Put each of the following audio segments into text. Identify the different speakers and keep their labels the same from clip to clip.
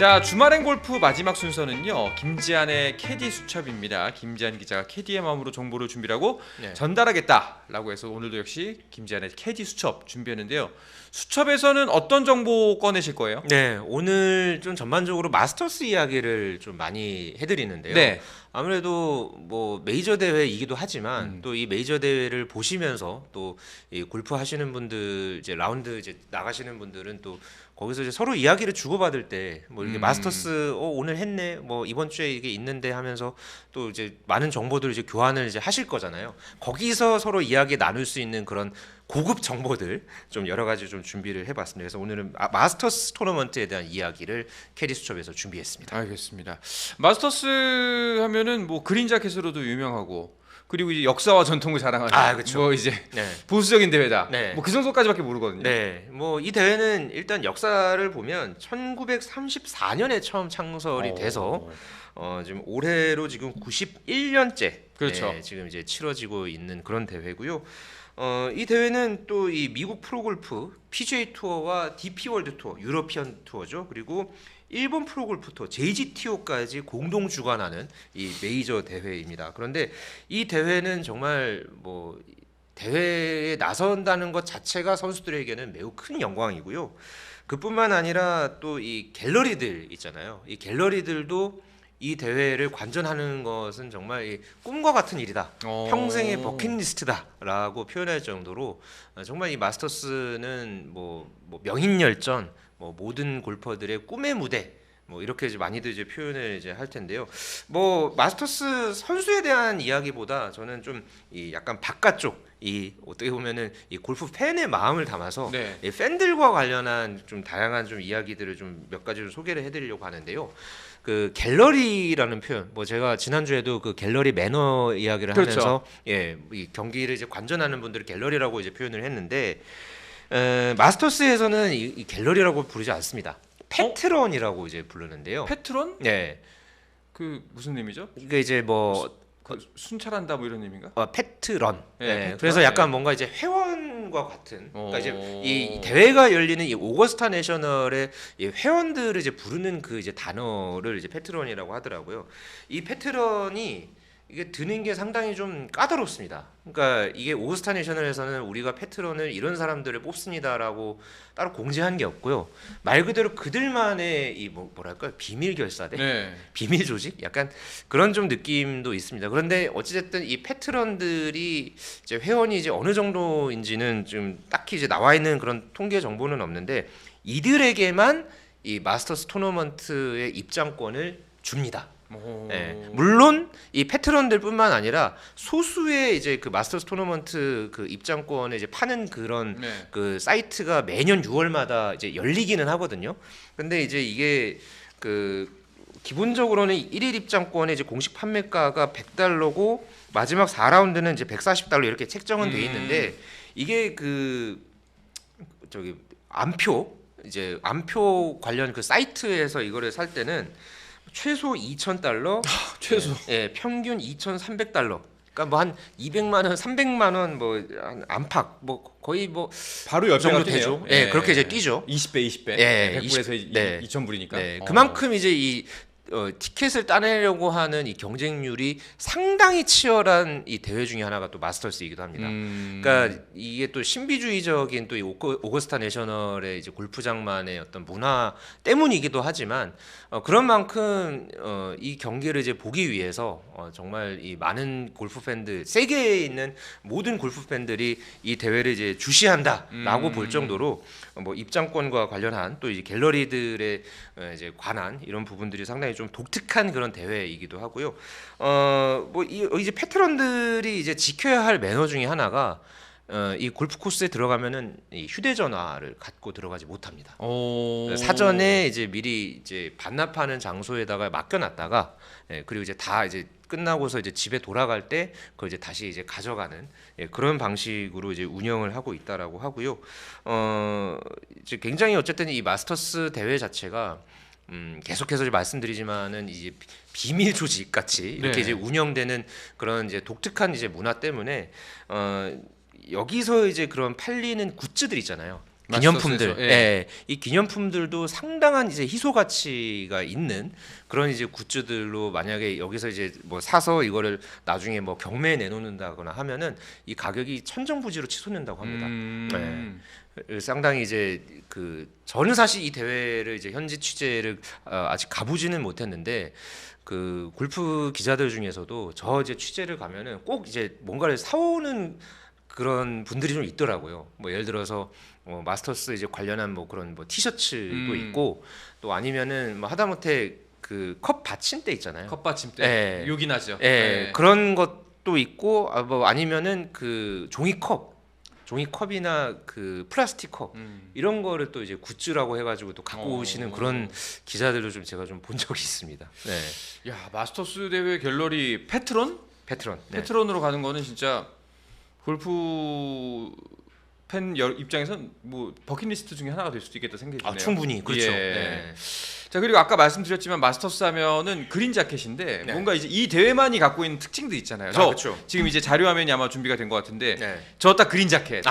Speaker 1: 자, 주말엔 골프 마지막 순서는요, 김지한의 캐디 수첩입니다. 김지한 기자가 캐디의 마음으로 정보를 준비하고 전달하겠다라고 해서 오늘도 역시 김지한의 캐디 수첩 준비했는데요. 수첩에서는 어떤 정보 꺼내실 거예요?
Speaker 2: 네, 오늘 좀 전반적으로 마스터스 이야기를 좀 많이 해드리는데요.
Speaker 1: 네.
Speaker 2: 아무래도 뭐 메이저 대회이기도 하지만 또 이 메이저 대회를 보시면서 또 이 골프 하시는 분들 이제 라운드 이제 나가시는 분들은 또 거기서 이제 서로 이야기를 주고받을 때 뭐 이렇게 마스터스 오늘 했네 뭐 이번 주에 이게 있는데 하면서 또 이제 많은 정보들을 이제 교환을 이제 하실 거잖아요. 거기서 서로 이야기 나눌 수 있는 그런 고급 정보들 좀 여러 가지 좀 준비를 해봤습니다. 그래서 오늘은 마스터스 토너먼트에 대한 이야기를 캐디 수첩에서 준비했습니다.
Speaker 1: 알겠습니다. 마스터스 하면은 뭐 그린 자켓으로도 유명하고, 그리고 이제 역사와 전통을 자랑하는
Speaker 2: 그쵸.
Speaker 1: 뭐 이제
Speaker 2: 네.
Speaker 1: 보수적인 대회다.
Speaker 2: 네.
Speaker 1: 뭐 그 정도까지밖에 모르거든요.
Speaker 2: 네, 뭐 이 대회는 일단 역사를 보면 1934년에 처음 창설이 돼서 지금 올해로 지금 91년째
Speaker 1: 그렇죠.
Speaker 2: 지금 이제 치러지고 있는 그런 대회고요. 이 대회는 또 이 미국 프로골프 PGA 투어와 DP 월드 투어, 유러피언 투어죠. 그리고 일본 프로골프 투어 JGTO까지 공동 주관하는 이 메이저 대회입니다. 그런데 이 대회는 정말 뭐 대회에 나선다는 것 자체가 선수들에게는 매우 큰 영광이고요. 그뿐만 아니라 또 이 갤러리들 있잖아요. 이 갤러리들도 이 대회를 관전하는 것은 정말 이 꿈과 같은 일이다. 평생의 버킷리스트다라고 표현할 정도로 정말 이 마스터스는 뭐 명인열전, 뭐 모든 골퍼들의 꿈의 무대. 뭐 이렇게 이제 많이들 이제 표현을 이제 할 텐데요. 뭐 마스터스 선수에 대한 이야기보다 저는 좀 이 약간 바깥쪽 이 어떻게 보면은 이 골프 팬의 마음을 담아서 이 팬들과 관련한 좀 다양한 좀 이야기들을 좀 몇 가지 좀 소개를 해드리려고 하는데요. 그 갤러리라는 표현, 뭐 제가 지난주에도 그 갤러리 매너 이야기를 하면서 이 경기를 이제 관전하는 분들을 갤러리라고 이제 표현을 했는데 마스터스에서는 이 갤러리라고 부르지 않습니다. 패트런이라고 이제 부르는데요.
Speaker 1: 패트런?
Speaker 2: 네.
Speaker 1: 그 무슨 의미죠?
Speaker 2: 이게 이제 뭐
Speaker 1: 순찰한다 뭐 이런 의미인가?
Speaker 2: 패트런.
Speaker 1: 네,
Speaker 2: 네.
Speaker 1: 패트런?
Speaker 2: 그래서 약간 뭔가 이제 회원과 같은. 그러니까 이제 이 대회가 열리는 이 오거스타 내셔널의 이 회원들을 이제 부르는 그 이제 단어를 이제 패트런이라고 하더라고요. 이 패트런이 이게 드는 게 상당히 좀 까다롭습니다. 그러니까 이게 오거스타 내셔널에서는 우리가 패트런을 이런 사람들을 뽑습니다라고 따로 공지한 게 없고요. 말 그대로 그들만의 이 뭐랄까요, 비밀 결사대, 비밀 조직, 약간 그런 좀 느낌도 있습니다. 그런데 어찌됐든 이 패트런들이 이제 회원이 이제 어느 정도인지는 좀 딱히 이제 나와 있는 그런 통계 정보는 없는데 이들에게만 이 마스터스 토너먼트의 입장권을 줍니다. 네. 물론 이 패트런들뿐만 아니라 소수의 이제 그 마스터스 토너먼트 그 입장권에 이제 파는 그런 그 사이트가 매년 6월마다 이제 열리기는 하거든요. 근데 이제 이게 그 기본적으로는 1일 입장권의 이제 공식 판매가가 $100고 마지막 4라운드는 이제 $140 이렇게 책정은 돼 있는데 이게 그 저기 안표 관련 그 사이트에서 이거를 살 때는 최소 $2,000,
Speaker 1: 최소.
Speaker 2: 평균 $2,300. 그러니까 뭐 한 200만 원, 300만 원 뭐 안팎 뭐 거의 뭐
Speaker 1: 바로 옆에
Speaker 2: 정도 되죠. 그렇게 이제 뛰죠.
Speaker 1: 20배, 20배. 100불에서 2,000불이니까.
Speaker 2: 그만큼 이제 이 티켓을 따내려고 하는 이 경쟁률이 상당히 치열한 이 대회 중에 하나가 또 마스터스이기도 합니다. 그러니까 이게 또 신비주의적인 또 이 오거스타 내셔널의 이제 골프장만의 어떤 문화 때문이기도 하지만 그런 만큼 이 경기를 이제 보기 위해서 정말 이 많은 골프 팬들, 세계에 있는 모든 골프 팬들이 이 대회를 이제 주시한다라고 볼 정도로 뭐 입장권과 관련한 또 이제 갤러리들의 이제 관한 이런 부분들이 상당히 좀 독특한 그런 대회이기도 하고요. 뭐 이제 패트런들이 이제 지켜야 할 매너 중에 하나가 이 골프 코스에 들어가면은 이 휴대전화를 갖고 들어가지 못합니다. 사전에 이제 미리 이제 반납하는 장소에다가 맡겨놨다가 그리고 이제 다 이제 끝나고서 이제 집에 돌아갈 때 그걸 이제 다시 이제 가져가는 그런 방식으로 이제 운영을 하고 있다라고 하고요. 이제 굉장히 어쨌든 이 마스터스 대회 자체가 계속해서 말씀드리지만은 이제 비밀 조직 같이 이렇게 이제 운영되는 그런 이제 독특한 이제 문화 때문에 여기서 이제 그런 팔리는 굿즈들 있잖아요. 기념품들,
Speaker 1: 마스터스에서,
Speaker 2: 예. 이 기념품들도 상당한 이제 희소 가치가 있는 그런 이제 굿즈들로 만약에 여기서 이제 뭐 사서 이거를 나중에 뭐 경매에 내놓는다거나 하면은 이 가격이 천정부지로 치솟는다고 합니다. 상당히 이제 그 저는 사실 이 대회를 이제 현지 취재를 아직 가보지는 못했는데 그 골프 기자들 중에서도 저 이제 취재를 가면은 꼭 이제 뭔가를 사오는 그런 분들이 좀 있더라고요. 뭐 예를 들어서 마스터스 이제 관련한 뭐 그런 뭐 티셔츠도 있고 또 아니면은 뭐 하다못해 그 컵 받침대 있잖아요.
Speaker 1: 컵 받침대.
Speaker 2: 예.
Speaker 1: 요긴하죠.
Speaker 2: 예. 그런 것도 있고 뭐 아니면은 그 종이컵이나 그 플라스틱 컵 이런 거를 또 이제 굿즈라고 해가지고 또 갖고 오시는 그런 기자들도 좀 제가 좀 본 적이 있습니다. 네.
Speaker 1: 야, 마스터스 대회 갤러리 페트론?
Speaker 2: 네.
Speaker 1: 페트론으로 가는 거는 진짜 골프 팬 입장에선 뭐 버킷리스트 중에 하나가 될 수도 있겠다 생각이 드네요.
Speaker 2: 충분히 그렇죠.
Speaker 1: 예.
Speaker 2: 네.
Speaker 1: 자, 그리고 아까 말씀드렸지만 마스터스 하면은 그린 자켓인데
Speaker 2: 네.
Speaker 1: 뭔가 이제 이 대회만이 갖고 있는 특징도 있잖아요.
Speaker 2: 그렇죠.
Speaker 1: 지금 이제 자료 화면이 아마 준비가 된 것 같은데
Speaker 2: 네.
Speaker 1: 저 딱 그린 자켓.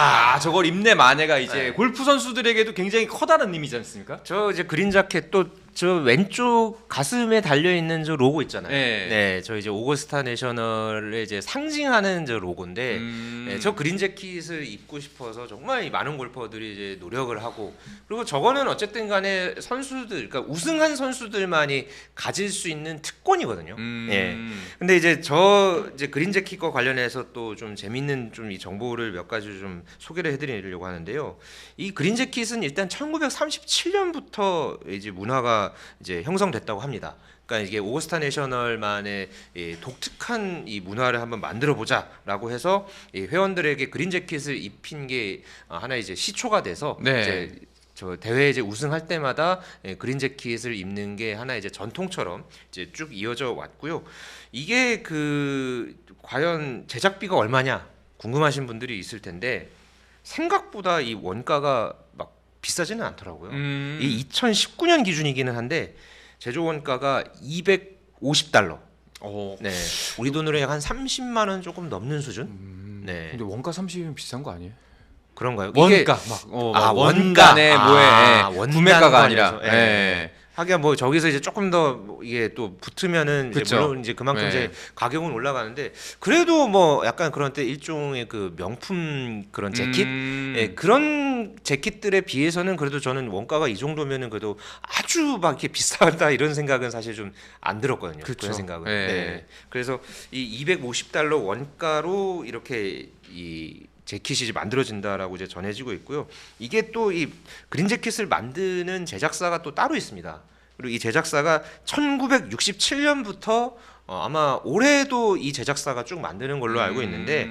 Speaker 1: 저걸 입는 만해가 이제
Speaker 2: 네.
Speaker 1: 골프 선수들에게도 굉장히 커다란 의미지 않습니까?
Speaker 2: 저 이제 그린 자켓 또 저 왼쪽 가슴에 달려 있는 저 로고 있잖아요.
Speaker 1: 네.
Speaker 2: 저 이제 오거스타 내셔널의 이제 상징하는 저 로고인데, 저 그린 재킷을 입고 싶어서 정말 많은 골퍼들이 이제 노력을 하고, 그리고 저거는 어쨌든간에 선수들, 그러니까 우승한 선수들만이 가질 수 있는 특권이거든요. 근데 이제 저 이제 그린 재킷과 관련해서 또 좀 재밌는 좀 이 정보를 몇 가지 좀 소개를 해드리려고 하는데요. 이 그린 재킷은 일단 1937년부터 이제 문화가 이제 형성됐다고 합니다. 그러니까 이게 오거스타 내셔널만의 독특한 이 문화를 한번 만들어 보자라고 해서 이 회원들에게 그린 재킷을 입힌 게 하나 이제 시초가 돼서 이제 저 대회 이제 우승할 때마다 그린 재킷을 입는 게 하나 이제 전통처럼 이제 쭉 이어져 왔고요. 이게 그 과연 제작비가 얼마냐 궁금하신 분들이 있을 텐데 생각보다 이 원가가 막 비싸지는 않더라고요. 이 2019년 기준이기는 한데 제조 원가가 $250. 네, 우리 돈으로 약 한 30만 원 조금 넘는 수준. 네.
Speaker 1: 근데 원가 30이면 비싼 거 아니에요?
Speaker 2: 그런가요?
Speaker 1: 원가
Speaker 2: 이게,
Speaker 1: 원가네
Speaker 2: 원가가
Speaker 1: 구매가가 아니라.
Speaker 2: 하긴 뭐 저기서 이제 조금 더 이게 또 붙으면은 이제 물론 이제 그만큼 이제 가격은 올라가는데 그래도 뭐 약간 그런 때 일종의 그 명품 그런 재킷 그런 재킷들에 비해서는 그래도 저는 원가가 이 정도면은 그래도 아주 막 이렇게 비싸다 이런 생각은 사실 좀 안 들었거든요. 그런 생각은. 네. 그래서 이 $250 원가로 이렇게 이 재킷이 이제 만들어진다라고 이제 전해지고 있고요. 이게 또 이 그린 재킷을 만드는 제작사가 또 따로 있습니다. 그리고 이 제작사가 1967년부터 아마 올해도 이 제작사가 쭉 만드는 걸로 알고 있는데,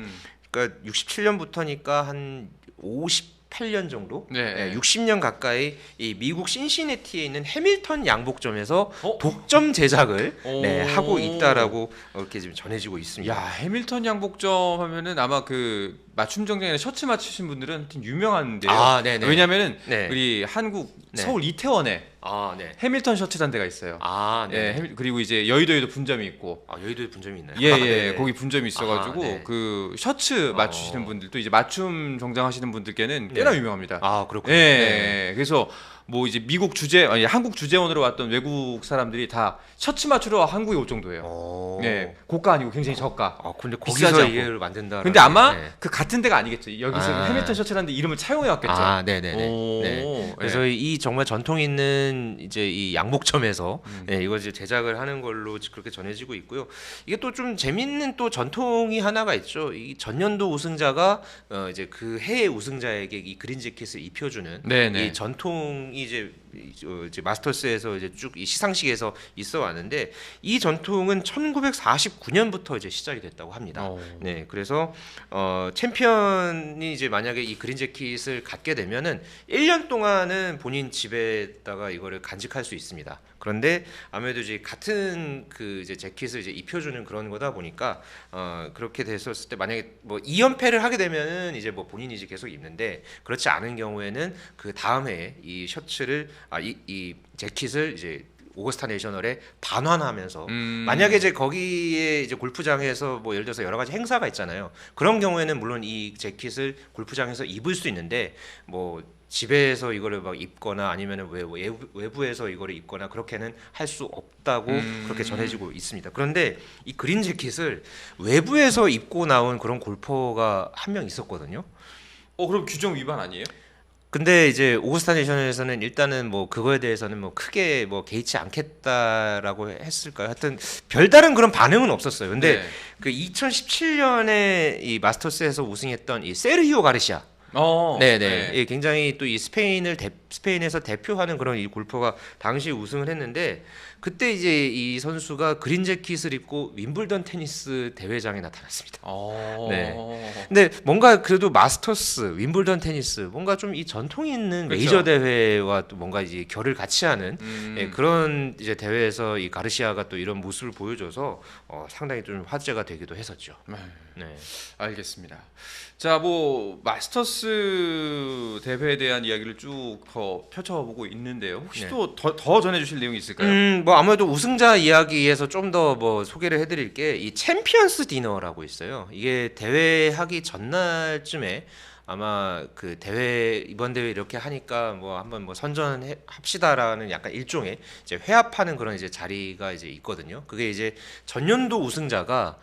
Speaker 2: 그러니까 67년부터니까 한 58년 정도, 60년 가까이 이 미국 신시내티에 있는 해밀턴 양복점에서 독점 제작을 하고 있다라고 이렇게 지금 전해지고 있습니다.
Speaker 1: 야, 해밀턴 양복점 하면은 아마 그 맞춤 정장이나 셔츠 맞추신 분들은 유명한데요. 왜냐면은 우리 한국 서울 이태원에 해밀턴 셔츠란 데가 있어요. 그리고 이제 여의도에도 분점이 있고.
Speaker 2: 여의도에 분점이 있나요?
Speaker 1: 거기 분점이 있어가지고 그 셔츠 맞추시는 분들 또 이제 맞춤 정장 하시는 분들께는 꽤나 유명합니다.
Speaker 2: 그렇군요.
Speaker 1: 그래서 뭐 이제 한국 주재원으로 왔던 외국 사람들이 다 셔츠 맞추러 한국에 올 정도예요. 고가 아니고 굉장히 저가.
Speaker 2: 근데 거기서 이걸 만든다.
Speaker 1: 근데 아마 그 같은 데가 아니겠죠. 여기서 해밀턴 셔츠라는 데 이름을 차용해 왔겠죠.
Speaker 2: 그래서 이 정말 전통 있는 이제 이 양복점에서 이걸 이제 제작을 하는 걸로 그렇게 전해지고 있고요. 이게 또 좀 재밌는 또 전통이 하나가 있죠. 이 전년도 우승자가 이제 그 해의 우승자에게 이 그린 재킷을 입혀주는 이 전통이 이제 마스터스에서 이제 쭉 이 시상식에서 있어 왔는데 이 전통은 1949년부터 이제 시작이 됐다고 합니다. 그래서 챔피언이 이제 만약에 이 그린 재킷을 갖게 되면은 1년 동안은 본인 집에다가 이거를 간직할 수 있습니다. 그런데 아무래도 이제 같은 그 이제 재킷을 이제 입혀주는 그런 거다 보니까 그렇게 됐었을 때 만약에 뭐 2연패를 하게 되면은 이제 뭐 본인이 이제 계속 입는데 그렇지 않은 경우에는 그 다음 해에 이 셔츠를 이 재킷을 이제 오거스타 내셔널에 반환하면서 만약에 이제 거기에 이제 골프장에서 뭐 예를 들어서 여러 가지 행사가 있잖아요. 그런 경우에는 물론 이 재킷을 골프장에서 입을 수 있는데 뭐 집에서 이거를 막 입거나 아니면은 외부에서 이거를 입거나 그렇게는 할 수 없다고 그렇게 전해지고 있습니다. 그런데 이 그린 재킷을 외부에서 입고 나온 그런 골퍼가 한 명 있었거든요.
Speaker 1: 그럼 규정 위반 아니에요?
Speaker 2: 근데 이제 오거스타 내셔널에서는 일단은 뭐 그거에 대해서는 뭐 크게 뭐 개의치 않겠다라고 했을까요? 하여튼 별다른 그런 반응은 없었어요. 근데
Speaker 1: 네.
Speaker 2: 그 2017년에 이 마스터스에서 우승했던 이 세르히오 가르시아, 네네,
Speaker 1: 네.
Speaker 2: 예, 굉장히 또 이 스페인에서 대표하는 그런 이 골퍼가 당시 우승을 했는데 그때 이제 이 선수가 그린 재킷을 입고 윈블던 테니스 대회장에 나타났습니다. 네. 근데 뭔가 그래도 마스터스, 윈블던 테니스 뭔가 좀 이 전통이 있는
Speaker 1: 그렇죠.
Speaker 2: 메이저 대회와 또 뭔가 이제 결을 같이 하는 예, 그런 이제 대회에서 이 가르시아가 또 이런 모습을 보여줘서 상당히 좀 화제가 되기도 했었죠. 네.
Speaker 1: 알겠습니다. 자, 뭐 마스터스 대회에 대한 이야기를 쭉 더 펼쳐보고 있는데요. 혹시
Speaker 2: 네.
Speaker 1: 또 더 전해주실 내용이 있을까요?
Speaker 2: 뭐 아무래도 우승자 이야기에서 좀 더 뭐 소개를 해드릴 게 이 챔피언스 디너라고 있어요. 이게 대회 하기 전날쯤에 아마 그 대회 이번 대회 이렇게 하니까 뭐 한번 뭐 선전합시다라는 약간 일종의 이제 회합하는 그런 이제 자리가 이제 있거든요. 그게 이제 전년도 우승자가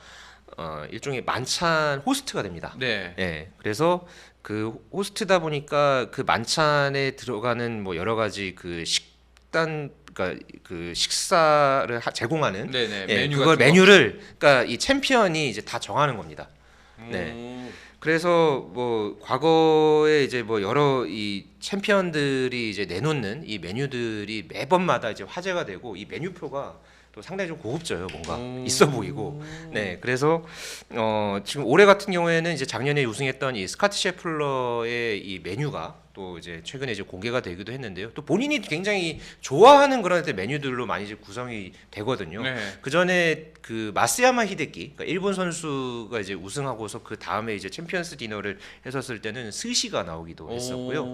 Speaker 2: 일종의 만찬 호스트가 됩니다.
Speaker 1: 네.
Speaker 2: 네, 그래서 그 호스트다 보니까 그 만찬에 들어가는 뭐 여러 가지 그 식단, 그러니까 그 식사를 제공하는
Speaker 1: 네네.
Speaker 2: 예,
Speaker 1: 메뉴
Speaker 2: 그걸
Speaker 1: 같은 거.
Speaker 2: 메뉴를 그러니까 이 챔피언이 이제 다 정하는 겁니다. 네.
Speaker 1: 음.
Speaker 2: 그래서 뭐 과거에 이제 뭐 여러 이 챔피언들이 이제 내놓는 이 메뉴들이 매번마다 이제 화제가 되고 이 메뉴표가 또 상당히 좀 고급져요. 뭔가 있어 보이고. 네. 그래서 지금 올해 같은 경우에는 이제 작년에 우승했던 이 스카트 셰플러의 이 메뉴가 또 이제 최근에 이제 공개가 되기도 했는데요. 또 본인이 굉장히 좋아하는 그런 메뉴들로 많이 이제 구성이 되거든요.
Speaker 1: 네.
Speaker 2: 그 전에 그 마스야마 히데키, 그러니까 일본 선수가 이제 우승하고서 그 다음에 이제 챔피언스 디너를 했었을 때는 스시가 나오기도 했었고요.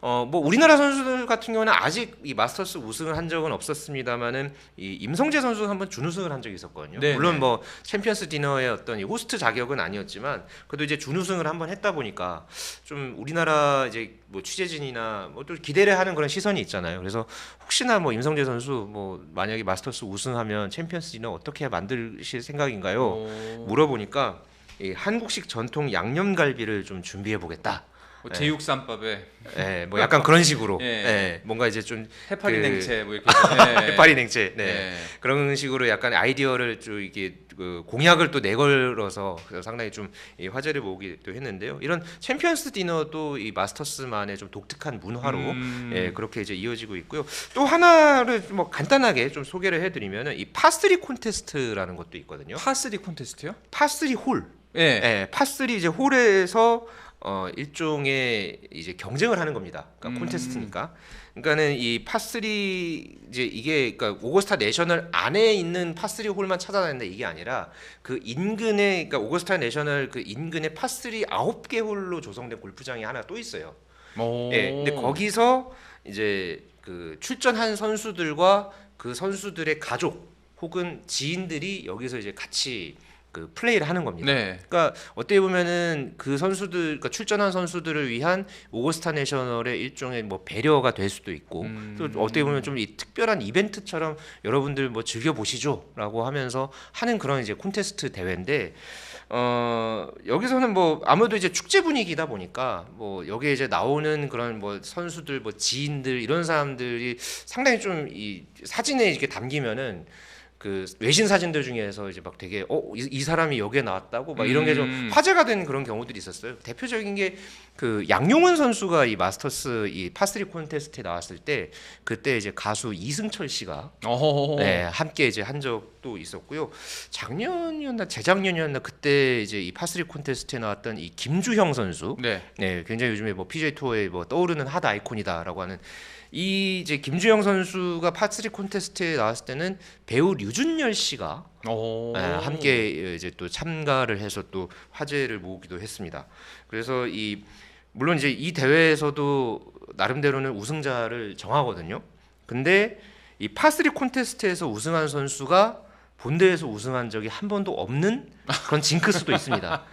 Speaker 2: 뭐 우리나라 선수들 같은 경우는 아직 이 마스터스 우승을 한 적은 없었습니다만은 이 임성재 선수가 한번 준우승을 한 적이 있었거든요.
Speaker 1: 네네.
Speaker 2: 물론 뭐 챔피언스 디너의 어떤 이 호스트 자격은 아니었지만 그래도 이제 준우승을 한번 했다 보니까 좀 우리나라 이제 뭐 취재진이나 뭐 또 기대를 하는 그런 시선이 있잖아요. 그래서 혹시나 뭐 임성재 선수 뭐 만약에 마스터스 우승하면 챔피언스 디너 어떻게 만드실 생각인가요? 물어보니까 이 한국식 전통 양념갈비를 좀 준비해 보겠다.
Speaker 1: 뭐 제육쌈밥에
Speaker 2: 예, 뭐 약간 그런 식으로,
Speaker 1: 예.
Speaker 2: 예, 뭔가 이제 좀
Speaker 1: 해파리
Speaker 2: 그-
Speaker 1: 냉채 뭐 이렇게 해서, 예.
Speaker 2: 해파리 냉채, 네.
Speaker 1: 예.
Speaker 2: 그런 식으로 약간 아이디어를 좀 이게 그 공약을 또 내걸어서 그래서 상당히 좀 이 화제를 모으기도 했는데요. 이런 챔피언스 디너도 이 마스터스만의 좀 독특한 문화로 예, 그렇게 이제 이어지고 있고요. 또 하나를 뭐 간단하게 좀 소개를 해드리면은 이 파3 콘테스트라는 것도 있거든요.
Speaker 1: 파3 콘테스트요?
Speaker 2: 파3 홀,
Speaker 1: 예.
Speaker 2: 예, 파3 이제 홀에서 일종의 이제 경쟁을 하는 겁니다. 그러니까 콘테스트니까. 그러니까는 이 파3 이제 이게 그러니까 오거스타 내셔널 안에 있는 파3 홀만 찾아다닌다 이게 아니라 그 인근에 그러니까 오거스타 내셔널 그 인근에 파3 9개 홀로 조성된 골프장이 하나 또 있어요. 예. 근데 거기서 이제 그 출전한 선수들과 그 선수들의 가족 혹은 지인들이 여기서 이제 같이 그 플레이를 하는 겁니다.
Speaker 1: 네.
Speaker 2: 그러니까 어떻게 보면은 그 선수들, 그러니까 출전한 선수들을 위한 오거스타 내셔널의 일종의 뭐 배려가 될 수도 있고, 또 어떻게 보면 좀 이 특별한 이벤트처럼 여러분들 뭐 즐겨 보시죠라고 하면서 하는 그런 이제 콘테스트 대회인데, 여기서는 뭐 아무래도 이제 축제 분위기다 보니까 뭐 여기에 이제 나오는 그런 뭐 선수들, 뭐 지인들 이런 사람들이 상당히 좀 이 사진에 이렇게 담기면은. 그 외신 사진들 중에서 이제 막 되게 이 사람이 여기에 나왔다고 막 이런 게 좀 화제가 된 그런 경우들이 있었어요. 대표적인 게 그 양용은 선수가 이 마스터스 이 파3 콘테스트에 나왔을 때 그때 이제 가수 이승철 씨가 네, 함께 이제 한 적도 있었고요. 작년이었나 재작년이었나 그때 이제 이 파3 콘테스트에 나왔던 이 김주형 선수,
Speaker 1: 네.
Speaker 2: 네, 굉장히 요즘에 뭐 PGA 투어에 뭐 떠오르는 핫 아이콘이다라고 하는. 이 이제 김주영 선수가 파3 콘테스트에 나왔을 때는 배우 류준열 씨가 함께 이제 또 참가를 해서 또 화제를 모으기도 했습니다. 그래서 이 물론 이제 이 대회에서도 나름대로는 우승자를 정하거든요. 근데 이 파3 콘테스트에서 우승한 선수가 본대에서 우승한 적이 한 번도 없는 그런 징크스도 있습니다.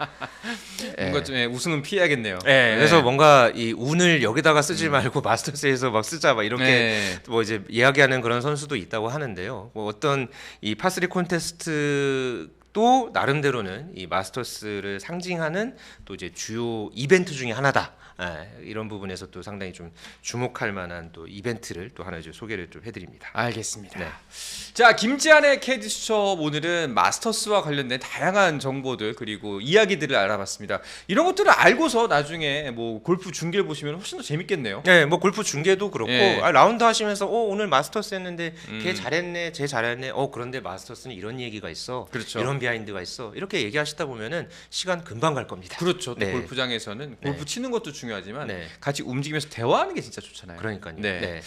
Speaker 1: 뭔가 좀 우승은 피해야겠네요.
Speaker 2: 네, 그래서 뭔가 이 운을 여기다가 쓰지 말고 마스터스에서 막 쓰자 막 이렇게 뭐 이제 이야기하는 그런 선수도 있다고 하는데요. 뭐 어떤 이 파3 콘테스트 또 나름대로는 이 마스터스를 상징하는 또 이제 주요 이벤트 중에 하나다. 이런 부분에서 또 상당히 좀 주목할 만한 또 이벤트를 또 하나 이제 소개를 좀 해드립니다.
Speaker 1: 알겠습니다.
Speaker 2: 네.
Speaker 1: 자, 김지한의 캐디 수첩 오늘은 마스터스와 관련된 다양한 정보들 그리고 이야기들을 알아봤습니다. 이런 것들을 알고서 나중에 뭐 골프 중계를 보시면 훨씬 더 재밌겠네요.
Speaker 2: 네, 뭐 골프 중계도 그렇고 라운드 하시면서 오늘 마스터스 했는데 걔 잘했네, 쟤 잘했네. 그런데 마스터스는 이런 얘기가 있어.
Speaker 1: 그렇죠.
Speaker 2: 이런 비하인드가 있어. 이렇게 얘기하시다 보면은 시간 금방 갈 겁니다.
Speaker 1: 그렇죠. 또
Speaker 2: 네.
Speaker 1: 골프장에서는 골프 치는 것도 중요하지만
Speaker 2: 네.
Speaker 1: 같이 움직이면서 대화하는 게 진짜 좋잖아요.
Speaker 2: 그러니까요.
Speaker 1: 네.
Speaker 2: 네.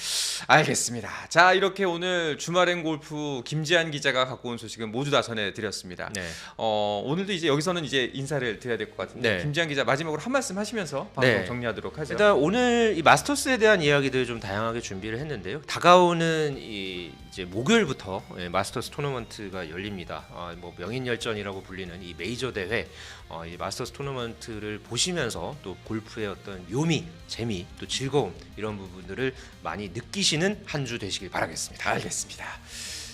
Speaker 1: 알겠습니다. 자, 이렇게 오늘 주말엔 골프 김지한 기자가 갖고 온 소식은 모두 다 전해드렸습니다.
Speaker 2: 네.
Speaker 1: 오늘도 이제 여기서는 이제 인사를 드려야 될 것 같은데
Speaker 2: 네.
Speaker 1: 김지한 기자 마지막으로 한 말씀 하시면서 방송
Speaker 2: 네.
Speaker 1: 정리하도록 하죠.
Speaker 2: 일단 오늘 이 마스터스에 대한 이야기들 좀 다양하게 준비를 했는데요. 다가오는 이제 목요일부터 마스터스 토너먼트가 열립니다. 뭐 명인열전이라고 불리는 이 메이저 대회, 이 마스터스 토너먼트를 보시면서 또 골프의 어떤 묘미, 재미, 또 즐거움 이런 부분들을 많이 느끼시는 한 주 되시길 바라겠습니다.
Speaker 1: 알겠습니다.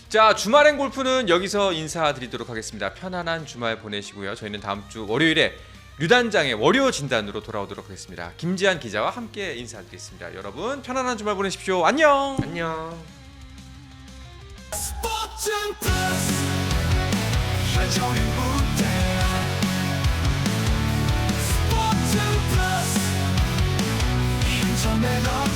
Speaker 1: 자, 주말엔 골프는 여기서 인사드리도록 하겠습니다. 편안한 주말 보내시고요. 저희는 다음 주 월요일에 류단장의 월요 진단으로 돌아오도록 하겠습니다. 김지한 기자와 함께 인사드리겠습니다. 여러분 편안한 주말 보내십시오. 안녕.
Speaker 2: 안녕.
Speaker 3: 스포츠 플러스 한정의 무대 스포츠 플러스 인터넷